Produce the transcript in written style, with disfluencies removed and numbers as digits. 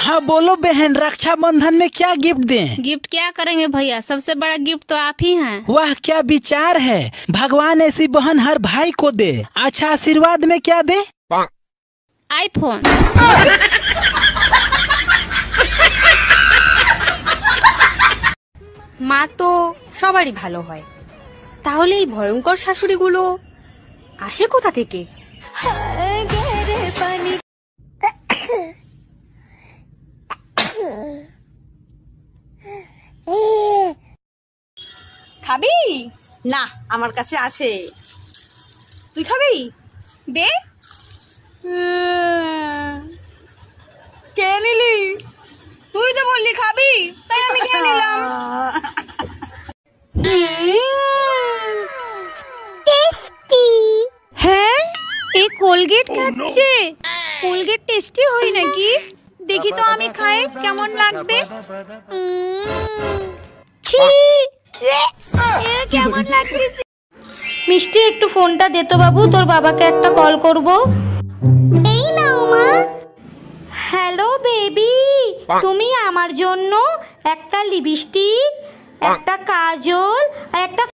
हाँ बोलो बहन, रक्षाबंधन में क्या गिफ्ट दें? गिफ्ट क्या करेंगे भैया, सबसे बड़ा गिफ्ट तो आप ही हैं। वाह क्या विचार है, भगवान ऐसी बहन हर भाई को दे। अच्छा आशीर्वाद में क्या दे? आईफोन। মা তো সবারই ভালো হয়, তাহলে এই ভয়ঙ্কর শাশুড়িগুলো আসে কোথা থেকে? খাবি? না, আমার কাছে আছে। তুই খাবি? দে। কে নিলি? তুই তো বললি খাবি, তাই আমি খেয়ে নিলাম। টেস্টি। হ্যাঁ, এই কোলগেট খাচ্ছে। কোলগেট টেস্টি হয় নাকি? দেখি তো আমি খাই কেমন লাগবে। ছি, কেমন লাগতেছে। মিষ্টি একটু ফোনটা দে তো বাবু, তোর বাবাকে একটা কল করব। এই নাও মা। হ্যালো বেবি, তুমি আমার জন্য একটা লিপস্টিক, একটা কাজল আর একটা